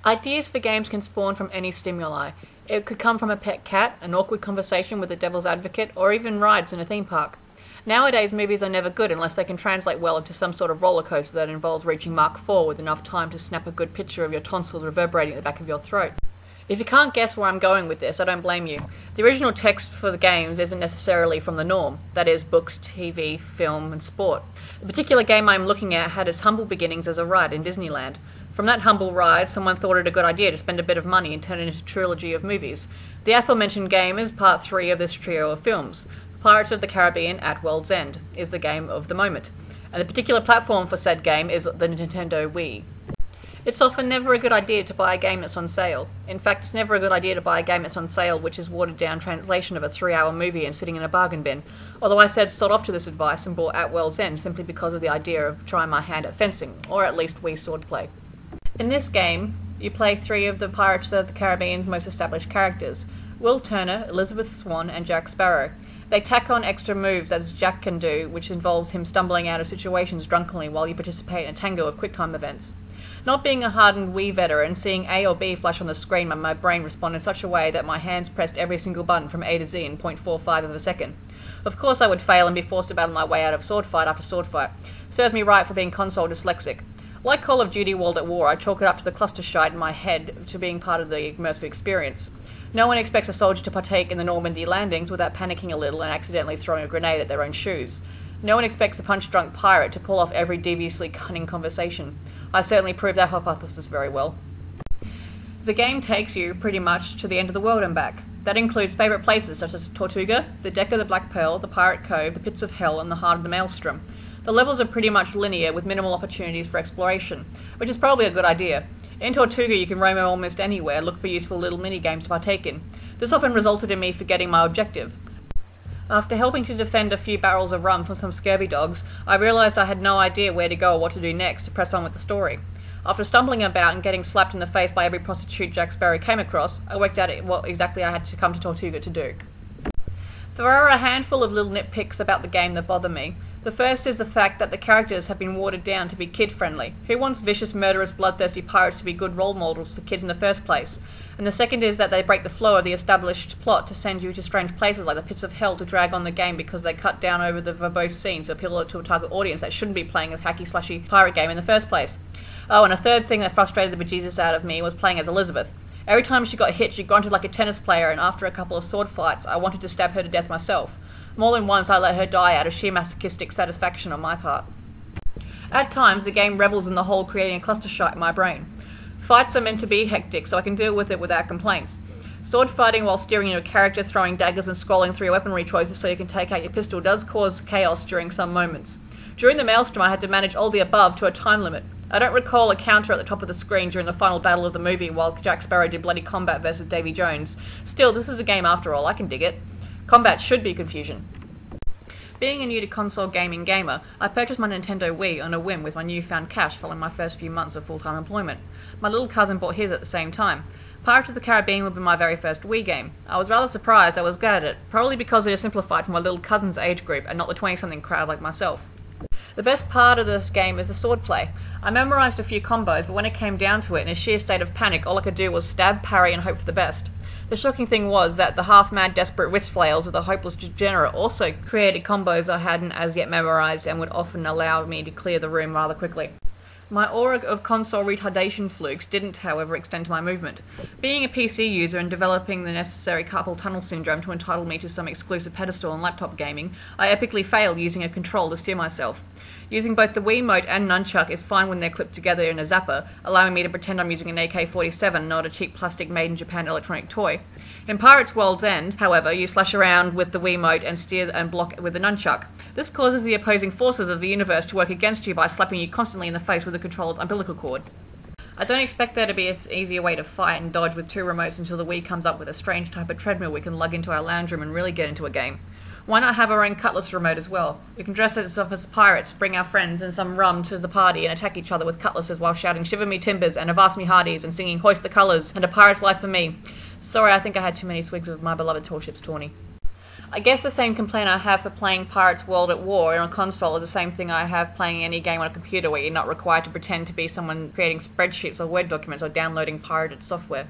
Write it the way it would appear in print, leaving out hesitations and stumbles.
Ideas for games can spawn from any stimuli. It could come from a pet cat, an awkward conversation with the devil's advocate, or even rides in a theme park. Nowadays, movies are never good unless they can translate well into some sort of roller coaster that involves reaching Mach 4 with enough time to snap a good picture of your tonsils reverberating at the back of your throat. If you can't guess where I'm going with this, I don't blame you. The original text for the games isn't necessarily from the norm, that is, books, TV, film, and sport. The particular game I'm looking at had its humble beginnings as a ride in Disneyland. From that humble ride, someone thought it a good idea to spend a bit of money and turn it into a trilogy of movies. The aforementioned game is part 3 of this trio of films. Pirates of the Caribbean at World's End is the game of the moment, and the particular platform for said game is the Nintendo Wii. It's often never a good idea to buy a game that's on sale. In fact, it's never a good idea to buy a game that's on sale which is watered down translation of a 3-hour movie and sitting in a bargain bin, although I said sod off to this advice and bought At World's End simply because of the idea of trying my hand at fencing, or at least Wii swordplay. In this game, you play 3 of the Pirates of the Caribbean's most established characters: Will Turner, Elizabeth Swann, and Jack Sparrow. They tack on extra moves as Jack can do, which involves him stumbling out of situations drunkenly while you participate in a tango of QuickTime events. Not being a hardened Wii veteran, seeing A or B flash on the screen made my brain respond in such a way that my hands pressed every single button from A to Z in 0.45 of a second. Of course I would fail and be forced to battle my way out of swordfight after swordfight. Served me right for being console dyslexic. Like Call of Duty World at War, I chalk it up to the cluster shite in my head to being part of the immersive experience. No one expects a soldier to partake in the Normandy landings without panicking a little and accidentally throwing a grenade at their own shoes. No one expects a punch-drunk pirate to pull off every deviously cunning conversation. I certainly proved that hypothesis very well. The game takes you, pretty much, to the end of the world and back. That includes favourite places such as Tortuga, the Deck of the Black Pearl, the Pirate Cove, the Pits of Hell, and the Heart of the Maelstrom. The levels are pretty much linear with minimal opportunities for exploration, which is probably a good idea. In Tortuga you can roam almost anywhere, look for useful little mini-games to partake in. This often resulted in me forgetting my objective. After helping to defend a few barrels of rum from some scurvy dogs, I realised I had no idea where to go or what to do next to press on with the story. After stumbling about and getting slapped in the face by every prostitute Jack Sparrow came across, I worked out what exactly I had to come to Tortuga to do. There are a handful of little nitpicks about the game that bother me. The first is the fact that the characters have been watered down to be kid-friendly. Who wants vicious, murderous, bloodthirsty pirates to be good role models for kids in the first place? And the second is that they break the flow of the established plot to send you to strange places like the Pits of Hell to drag on the game because they cut down over the verbose scenes to appeal to a target audience that shouldn't be playing a hacky-slashy pirate game in the first place. Oh, and a third thing that frustrated the bejesus out of me was playing as Elizabeth. Every time she got hit, she grunted like a tennis player, and after a couple of sword fights, I wanted to stab her to death myself. More than once I let her die out of sheer masochistic satisfaction on my part. At times, the game revels in the whole creating a cluster shite in my brain. Fights are meant to be hectic, so I can deal with it without complaints. Sword fighting while steering your character, throwing daggers and scrolling through your weaponry choices so you can take out your pistol does cause chaos during some moments. During the Maelstrom, I had to manage all the above to a time limit. I don't recall a counter at the top of the screen during the final battle of the movie while Jack Sparrow did bloody combat versus Davy Jones. Still, this is a game after all, I can dig it. Combat should be confusion. Being a new to console gaming gamer, I purchased my Nintendo Wii on a whim with my newfound cash following my first few months of full-time employment. My little cousin bought his at the same time. Pirates of the Caribbean would be my very first Wii game. I was rather surprised I was good at it, probably because it is simplified for my little cousin's age group and not the 20-something crowd like myself. The best part of this game is the swordplay. I memorised a few combos, but when it came down to it, in a sheer state of panic, all I could do was stab, parry, and hope for the best. The shocking thing was that the half-mad, desperate wrist flails of the hopeless degenerate also created combos I hadn't as yet memorised and would often allow me to clear the room rather quickly. My aura of console retardation flukes didn't, however, extend to my movement. Being a PC user and developing the necessary carpal tunnel syndrome to entitle me to some exclusive pedestal on laptop gaming, I epically failed using a control to steer myself. Using both the Wiimote and nunchuck is fine when they're clipped together in a zapper, allowing me to pretend I'm using an AK-47, not a cheap plastic made-in-Japan electronic toy. In Pirates World's End, however, you slash around with the Wiimote and steer and block with the nunchuck. This causes the opposing forces of the universe to work against you by slapping you constantly in the face with the controller's umbilical cord. I don't expect there to be an easier way to fight and dodge with 2 remotes until the Wii comes up with a strange type of treadmill we can lug into our lounge room and really get into a game. Why not have our own cutlass remote as well? We can dress us up as pirates, bring our friends and some rum to the party and attack each other with cutlasses while shouting "Shiver me timbers" and "Avast me hearties" and singing "Hoist the colours" and "A pirate's life for me." Sorry, I think I had too many swigs of my beloved tall ship's tawny. I guess the same complaint I have for playing Pirates World at War on a console is the same thing I have playing any game on a computer where you're not required to pretend to be someone creating spreadsheets or Word documents or downloading pirated software.